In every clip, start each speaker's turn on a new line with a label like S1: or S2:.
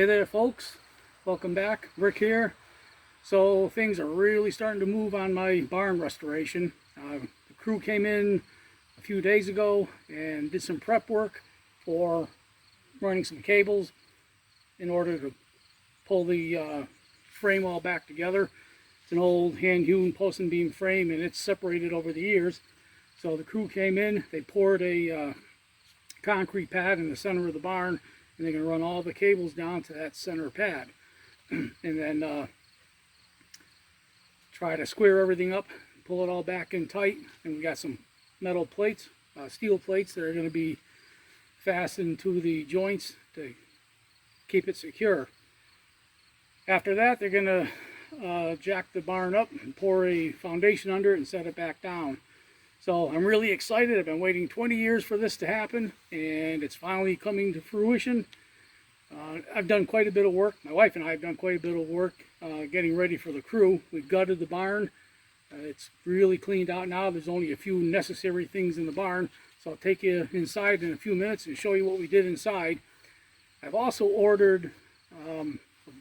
S1: Hey there folks, welcome back. Rick here. So things are really starting to move on my barn restoration. The crew came in a few days ago and did some prep work for running some cables in order to pull the frame all back together. It's an old hand-hewn post and beam frame and it's separated over the years. So the crew came in, they poured a concrete pad in the center of the barn, and they're going to run all the cables down to that center pad and then try to square everything up, pull it all back in tight. And we got some metal plates, steel plates that are going to be fastened to the joints to keep it secure. After that, they're going to jack the barn up and pour a foundation under it and set it back down. So I'm really excited. I've been waiting 20 years for this to happen, and it's finally coming to fruition. I've done quite a bit of work. My wife and I have done quite a bit of work getting ready for the crew. We've gutted the barn. It's really cleaned out now. There's only a few necessary things in the barn. So I'll take you inside in a few minutes and show you what we did inside. I've also ordered a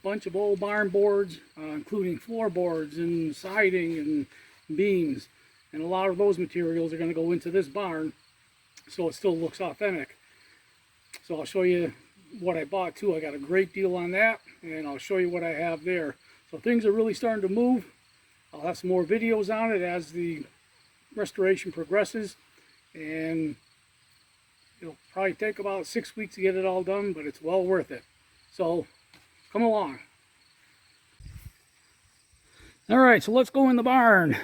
S1: bunch of old barn boards, including floorboards and siding and beams. And a lot of those materials are going to go into this barn so it still looks authentic. So I'll show you what I bought too. I got a great deal on that, and I'll show you what I have there. So things are really starting to move. I'll have some more videos on it as the restoration progresses, and it'll probably take about 6 weeks to get it all done, but it's well worth it. So come along. All right, so let's go in the barn.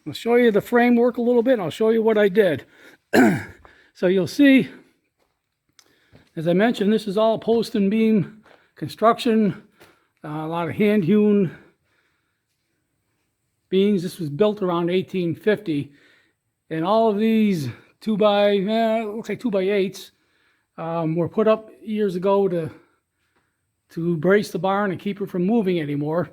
S1: I'll show you the framework a little bit, and I'll show you what I did. So you'll see, as I mentioned, this is all post and beam construction, a lot of hand-hewn beams. This was built around 1850, and all of these looks like 2x8s were put up years ago to brace the barn and keep it from moving anymore.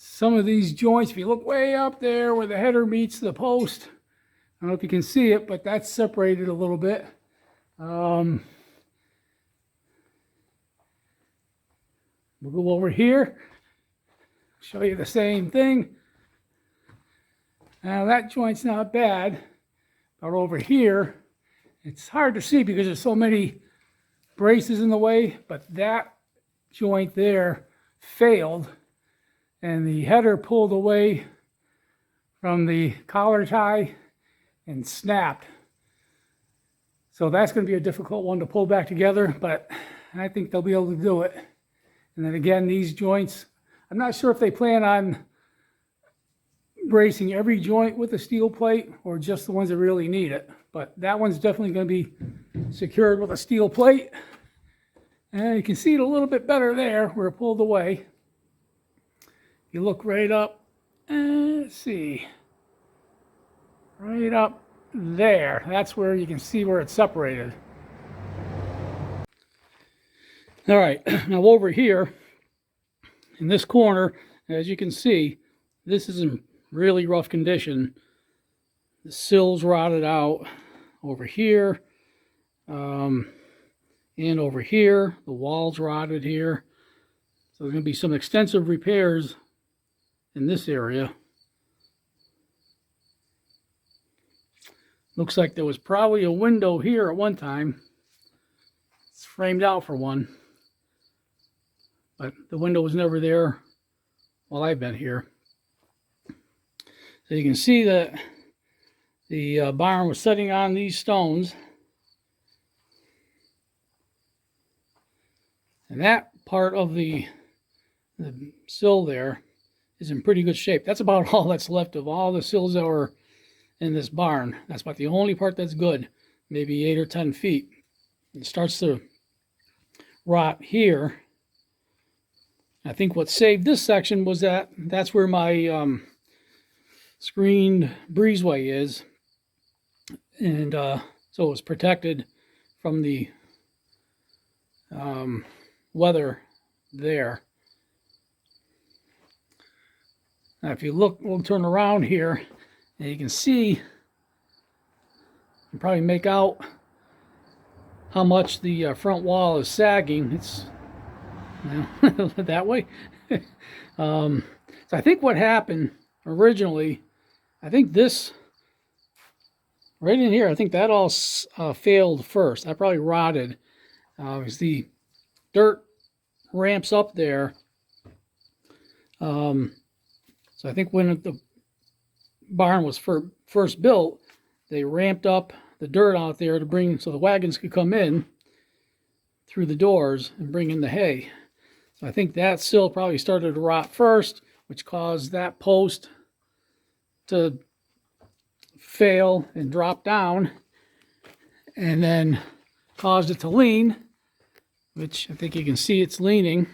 S1: Some of these joints, if you look way up there where the header meets the post, I don't know if you can see it, but that's separated a little bit. We'll go over here, show you the same thing. Now that joint's not bad, but over here, it's hard to see because there's so many braces in the way, but that joint there failed, and the header pulled away from the collar tie and snapped. So that's going to be a difficult one to pull back together, but I think they'll be able to do it. And then again, these joints, I'm not sure if they plan on bracing every joint with a steel plate or just the ones that really need it. But that one's definitely going to be secured with a steel plate. And you can see it a little bit better there where it pulled away. You look right up, let's see, right up there. That's where you can see where it's separated. All right, now over here in this corner, as you can see, this is in really rough condition. The sills rotted out over here, and over here. The walls rotted here. So there's going to be some extensive repairs in this area. Looks like there was probably a window here at one time. It's framed out for one, but the window was never there while I've been here. So you can see that the barn was sitting on these stones, and that part of the sill there is in pretty good shape. That's about all that's left of all the sills that were in this barn. That's about the only part that's good, maybe 8 or 10 feet. It starts to rot here. I think what saved this section was that's where my screened breezeway is, and so it was protected from the weather there. Now if you look, we'll turn around here, and you can see, you can probably make out how much the front wall is sagging. It's, you know, that way. So I think what happened originally, I think this right in here, I think that all failed first. That probably rotted. As the dirt ramps up there. So I think when the barn was first built, they ramped up the dirt out there to bring, so the wagons could come in through the doors and bring in the hay. So I think that sill probably started to rot first, which caused that post to fail and drop down, and then caused it to lean, which I think you can see it's leaning,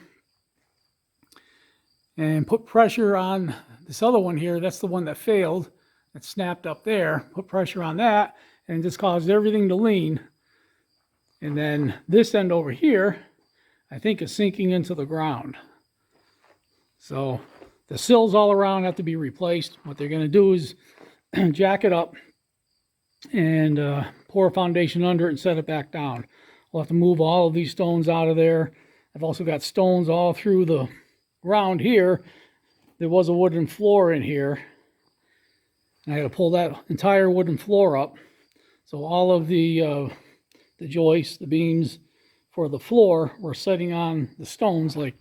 S1: and put pressure on this other one here. That's the one that failed, that snapped up there. Put pressure on that, and just caused everything to lean. And then this end over here, I think, is sinking into the ground. So the sills all around have to be replaced. What they're going to do is jack it up and pour a foundation under it and set it back down. We'll have to move all of these stones out of there. I've also got stones all through the ground here. There was a wooden floor in here, and I had to pull that entire wooden floor up. So all of the joists, the beams for the floor were sitting on the stones, like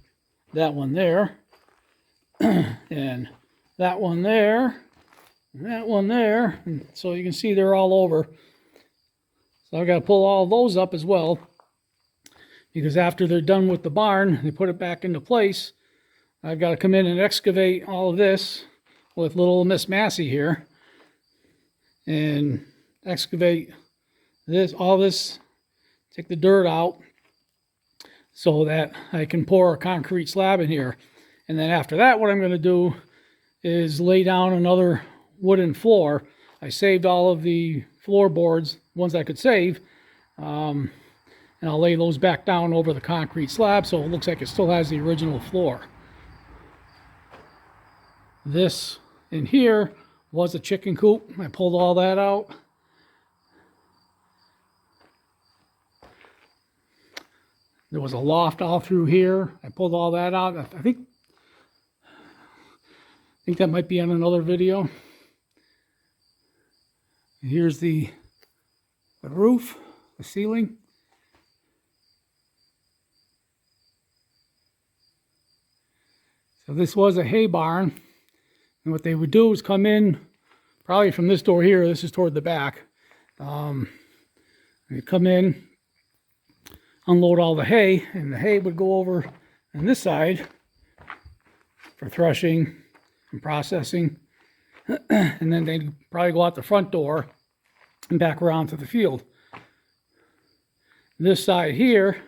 S1: that one there, and that one there, and that one there. And so you can see they're all over. So I've got to pull all those up as well, because after they're done with the barn, they put it back into place. I've got to come in and excavate all of this with little Miss Massey here, and excavate this, all this, take the dirt out so that I can pour a concrete slab in here. And then after that, what I'm going to do is lay down another wooden floor. I saved all of the floorboards, ones I could save, and I'll lay those back down over the concrete slab so it looks like it still has the original floor. This in here was a chicken coop. I pulled all that out. There was a loft all through here. I pulled all that out. I think that might be on another video. And here's the roof, the ceiling. So this was a hay barn. And what they would do is come in, probably from this door here, this is toward the back. They come in, unload all the hay, and the hay would go over on this side for threshing and processing. And then they'd probably go out the front door and back around to the field. This side here,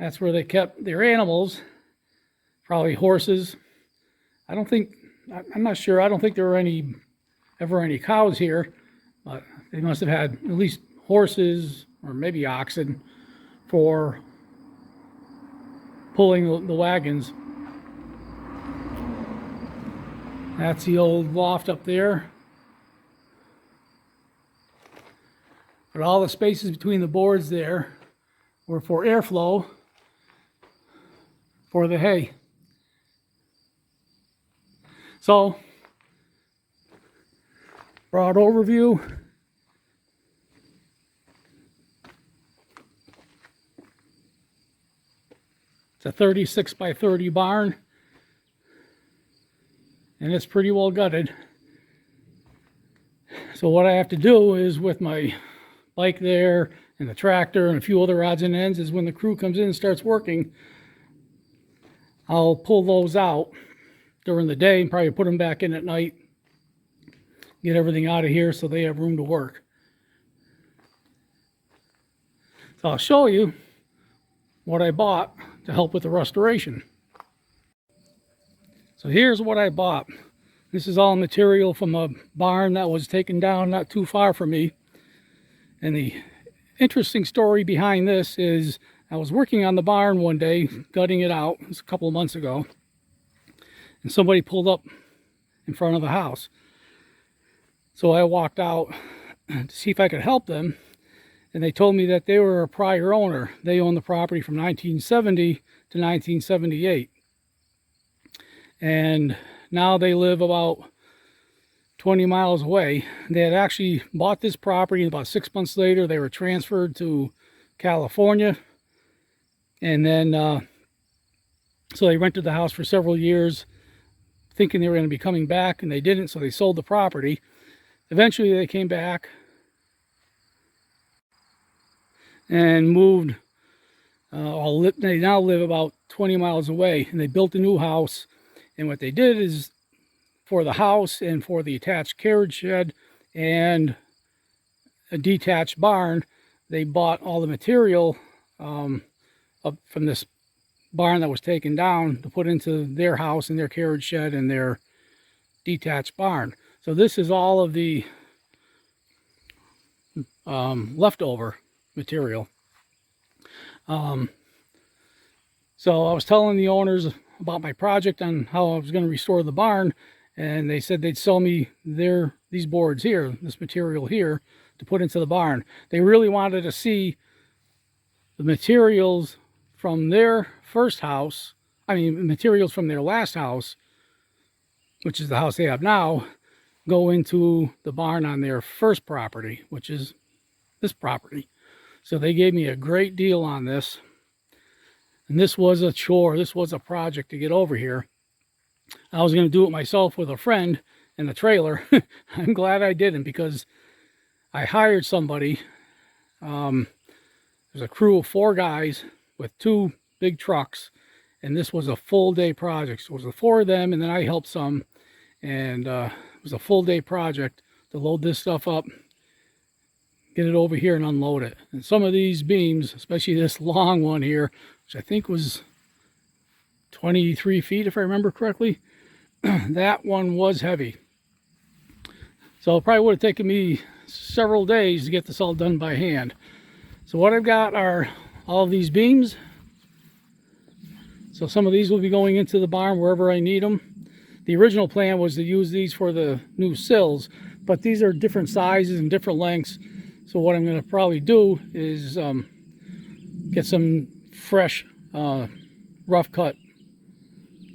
S1: that's where they kept their animals, probably horses. I'm not sure. I don't think there were ever any cows here, but they must have had at least horses or maybe oxen for pulling the wagons. That's the old loft up there. But all the spaces between the boards there were for airflow for the hay. So, broad overview. It's a 36 by 30 barn, and it's pretty well gutted. So what I have to do is, with my bike there and the tractor and a few other odds and ends, is when the crew comes in and starts working, I'll pull those out during the day and probably put them back in at night, get everything out of here so they have room to work. So I'll show you what I bought to help with the restoration. So here's what I bought. This is all material from a barn that was taken down not too far from me. And the interesting story behind this is I was working on the barn one day, gutting it out. It was a couple of months ago. And somebody pulled up in front of the house. So I walked out to see if I could help them. and they told me that they were a prior owner. They owned the property from 1970 to 1978. And now they live about 20 miles away. They had actually bought this property, and about 6 months later they were transferred to California. And then so they rented the house for several years thinking they were going to be coming back, and they didn't, so they sold the property. Eventually they came back and moved. They now live about 20 miles away, and they built a new house. And what they did is, for the house and for the attached carriage shed and a detached barn, they bought all the material up from this barn that was taken down to put into their house and their carriage shed and their detached barn. So this is all of the leftover material. So I was telling the owners about my project on how I was going to restore the barn, and they said they'd sell me these boards here, this material here, to put into the barn. They really wanted to see the materials from their first house, materials from their last house, which is the house they have now, go into the barn on their first property, which is this property. So they gave me a great deal on this. And this was a chore, this was a project to get over here. I was going to do it myself with a friend in a trailer. I'm glad I didn't, because I hired somebody. There's a crew of 4 guys with 2 big trucks, and this was a full day project. So it was the 4 of them, and then I helped some, and it was a full day project to load this stuff up, get it over here and unload it. And some of these beams, especially this long one here, which I think was 23 feet if I remember correctly, that one was heavy. So it probably would have taken me several days to get this all done by hand. So what I've got are all of these beams. So some of these will be going into the barn wherever I need them. The original plan was to use these for the new sills, but these are different sizes and different lengths. So what I'm going to probably do is get some fresh rough cut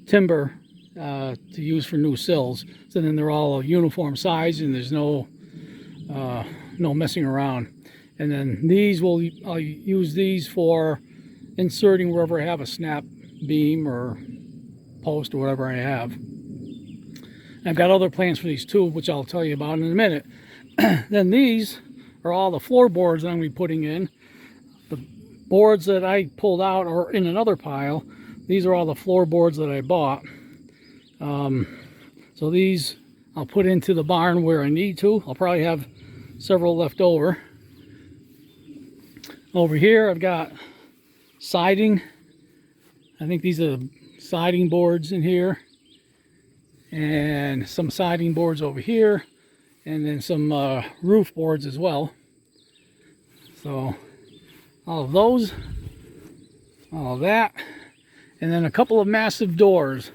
S1: timber to use for new sills. So then they're all a uniform size and there's no messing around. And then I'll use these for inserting wherever I have a snap beam or post or whatever I have. I've got other plans for these too, which I'll tell you about in a minute. Then these are all the floorboards that I'm going to be putting in. The boards that I pulled out are in another pile. These are all the floorboards that I bought. So these I'll put into the barn where I need to. I'll probably have several left over. Over here I've got siding. I think these are the siding boards in here. And some siding boards over here. And then some roof boards as well. So all of those, all of that, and then a couple of massive doors.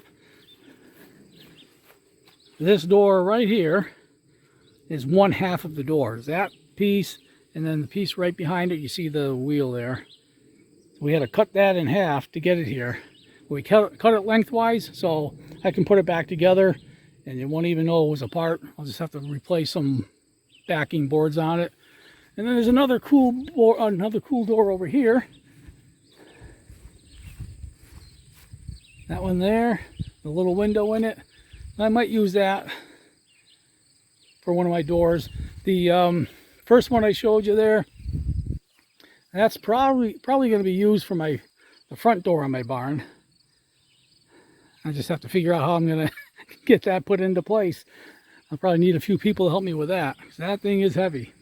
S1: This door right here is 1/2 of the door. That piece, and then the piece right behind it, you see the wheel there. So we had to cut that in half to get it here. We cut it lengthwise so I can put it back together and you won't even know it was apart. I'll just have to replace some backing boards on it. And then there's another cool door over here. That one there, the little window in it. I might use that for one of my doors. The first one I showed you there, that's probably going to be used for the front door on my barn. I just have to figure out how I'm going to get that put into place. I'll probably need a few people to help me with that, because that thing is heavy.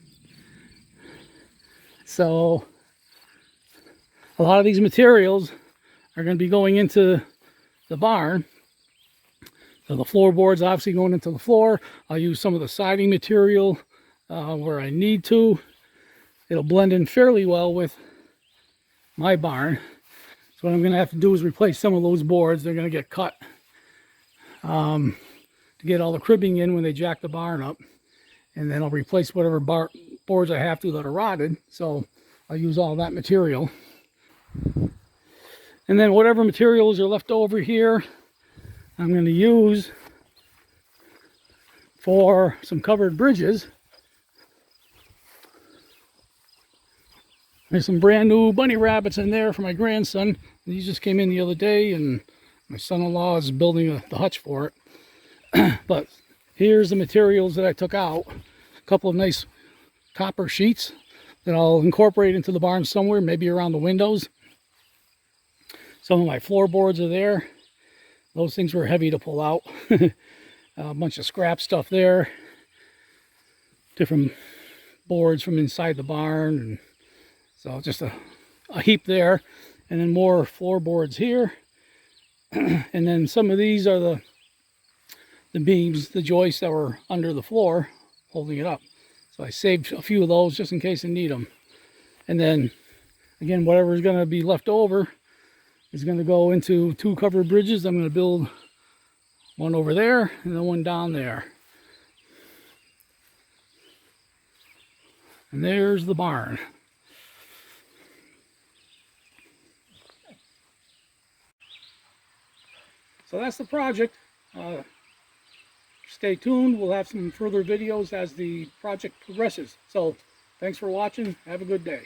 S1: So a lot of these materials are going to be going into the barn. So the floorboards obviously going into the floor. I'll use some of the siding material where I need to. It'll blend in fairly well with my barn. So what I'm going to have to do is replace some of those boards. They're going to get cut to get all the cribbing in when they jack the barn up. And then I'll replace whatever boards I have to that are rotted, so I'll use all that material. And then whatever materials are left over here, I'm going to use for some covered bridges. There's some brand new bunny rabbits in there for my grandson. These just came in the other day, and my son-in-law is building the hutch for it. But here's the materials that I took out. A couple of nice copper sheets that I'll incorporate into the barn somewhere, maybe around the windows. Some of my floorboards are there. Those things were heavy to pull out. A bunch of scrap stuff there. Different boards from inside the barn. And so just a heap there. And then more floorboards here. And then some of these are the beams, the joists that were under the floor holding it up. So I saved a few of those just in case I need them. And then again, whatever is going to be left over is going to go into 2 covered bridges. I'm going to build one over there and then one down there. And there's the barn. So that's the project. Stay tuned. We'll have some further videos as the project progresses. So thanks for watching. Have a good day.